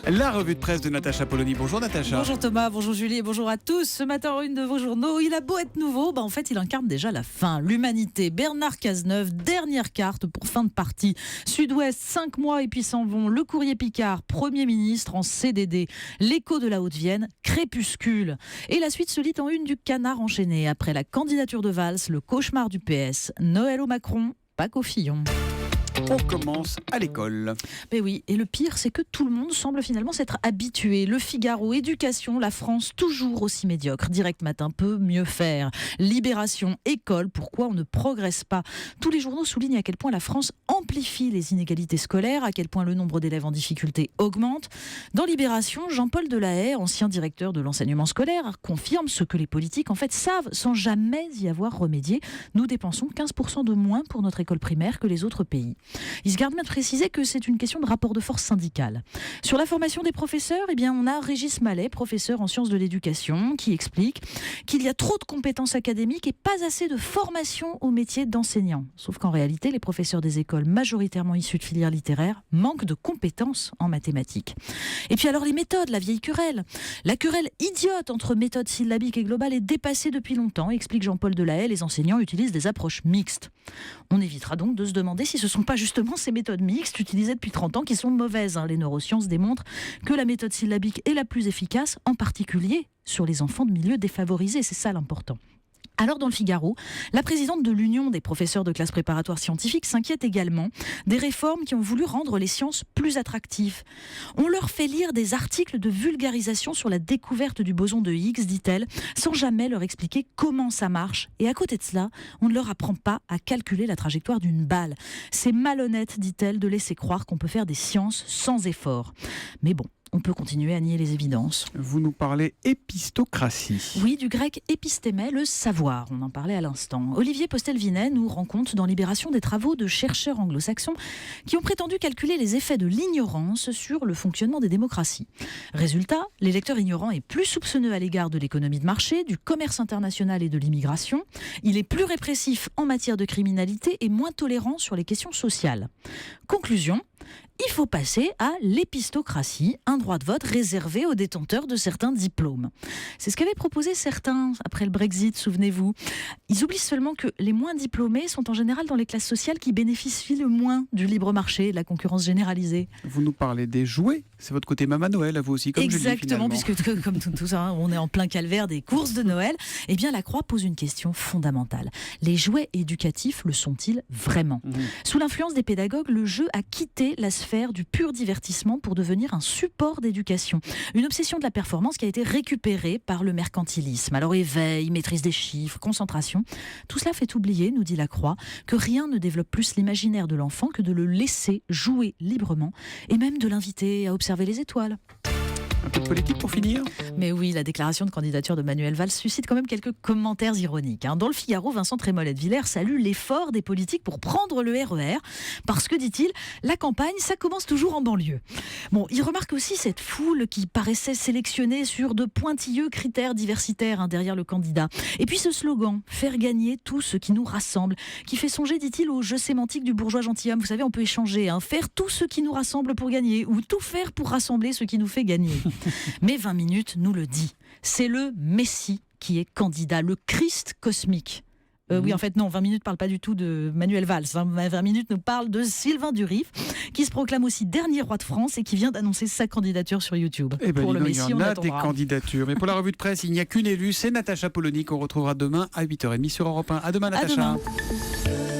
La revue de presse de Natacha Polony. Bonjour Natacha. Bonjour Thomas, bonjour Julie et bonjour à tous. Ce matin en une de vos journaux, il a beau être nouveau, en fait il incarne déjà la fin. L'humanité, Bernard Cazeneuve, dernière carte pour fin de partie. Sud-Ouest, 5 mois et puis s'en vont. Le Courrier Picard, Premier ministre en CDD. L'Écho de la Haute-Vienne, crépuscule. Et la suite se lit en une du Canard enchaîné. Après la candidature de Valls, le cauchemar du PS. Noël au Macron, Pâques au Fillon. On commence à l'école. Mais oui, et le pire, c'est que tout le monde semble finalement s'être habitué. Le Figaro, éducation, la France, toujours aussi médiocre. Direct Matin peut mieux faire. Libération, école, pourquoi on ne progresse pas? Tous les journaux soulignent à quel point la France amplifie les inégalités scolaires, à quel point le nombre d'élèves en difficulté augmente. Dans Libération, Jean-Paul Delahaye, ancien directeur de l'enseignement scolaire, confirme ce que les politiques en fait savent sans jamais y avoir remédié. Nous dépensons 15% de moins pour notre école primaire que les autres pays. Il se garde bien de préciser que c'est une question de rapport de force syndicale. Sur la formation des professeurs, on a Régis Mallet, professeur en sciences de l'éducation, qui explique qu'il y a trop de compétences académiques et pas assez de formation au métier d'enseignant. Sauf qu'en réalité, les professeurs des écoles majoritairement issus de filières littéraires manquent de compétences en mathématiques. Et puis alors les méthodes, la vieille querelle. La querelle idiote entre méthode syllabique et globale est dépassée depuis longtemps, explique Jean-Paul Delahaye. Les enseignants utilisent des approches mixtes. On évitera donc de se demander si ce ne sont pas justement ces méthodes mixtes utilisées depuis 30 ans qui sont mauvaises. Les neurosciences démontrent que la méthode syllabique est la plus efficace, en particulier sur les enfants de milieux défavorisés. C'est ça l'important. Alors dans le Figaro, la présidente de l'Union des professeurs de classe préparatoire scientifique s'inquiète également des réformes qui ont voulu rendre les sciences plus attractives. On leur fait lire des articles de vulgarisation sur la découverte du boson de Higgs, dit-elle, sans jamais leur expliquer comment ça marche. Et à côté de cela, on ne leur apprend pas à calculer la trajectoire d'une balle. C'est malhonnête, dit-elle, de laisser croire qu'on peut faire des sciences sans effort. Mais bon, on peut continuer à nier les évidences. Vous nous parlez épistocratie. Oui, du grec épistémé, le savoir. On en parlait à l'instant. Olivier Postel-Vinet nous rend compte dans Libération des travaux de chercheurs anglo-saxons qui ont prétendu calculer les effets de l'ignorance sur le fonctionnement des démocraties. Résultat, l'électeur ignorant est plus soupçonneux à l'égard de l'économie de marché, du commerce international et de l'immigration. Il est plus répressif en matière de criminalité et moins tolérant sur les questions sociales. Conclusion, il faut passer à l'épistocratie, un droit de vote réservé aux détenteurs de certains diplômes. C'est ce qu'avaient proposé certains après le Brexit, souvenez-vous. Ils oublient seulement que les moins diplômés sont en général dans les classes sociales qui bénéficient le moins du libre marché et de la concurrence généralisée. Vous nous parlez des jouets, c'est votre côté Maman Noël à vous aussi, comme Exactement, Julie, puisque comme tout ça, on est en plein calvaire des courses de Noël. Eh bien, la Croix pose une question fondamentale. Les jouets éducatifs le sont-ils vraiment ? Sous l'influence des pédagogues, le jeu a quitté la sphère du pur divertissement pour devenir un support d'éducation. Une obsession de la performance qui a été récupérée par le mercantilisme. Alors éveil, maîtrise des chiffres, concentration, tout cela fait oublier, nous dit la Croix, que rien ne développe plus l'imaginaire de l'enfant que de le laisser jouer librement et même de l'inviter à observer les étoiles. Un peu de politique pour finir. Mais oui, la déclaration de candidature de Manuel Valls suscite quand même quelques commentaires ironiques. Dans le Figaro, Vincent Trémollet-de-Villers salue l'effort des politiques pour prendre le RER, parce que, dit-il, la campagne, ça commence toujours en banlieue. Bon, il remarque aussi cette foule qui paraissait sélectionnée sur de pointilleux critères diversitaires derrière le candidat. Et puis ce slogan, faire gagner tout ce qui nous rassemble, qui fait songer, dit-il, au jeu sémantique du bourgeois gentilhomme. Vous savez, on peut échanger, faire tout ce qui nous rassemble pour gagner, ou tout faire pour rassembler ce qui nous fait gagner. Mais 20 minutes nous le dit. C'est le Messie qui est candidat, le Christ cosmique. Oui, en fait, non, 20 minutes ne parle pas du tout de Manuel Valls. 20 minutes nous parle de Sylvain Durif, qui se proclame aussi dernier roi de France et qui vient d'annoncer sa candidature sur YouTube. Pour le Messie, on a des candidatures. Mais pour la revue de presse, il n'y a qu'une élue, c'est Natacha Polony qu'on retrouvera demain à 8h30 sur Europe 1. À demain, Natacha. À demain.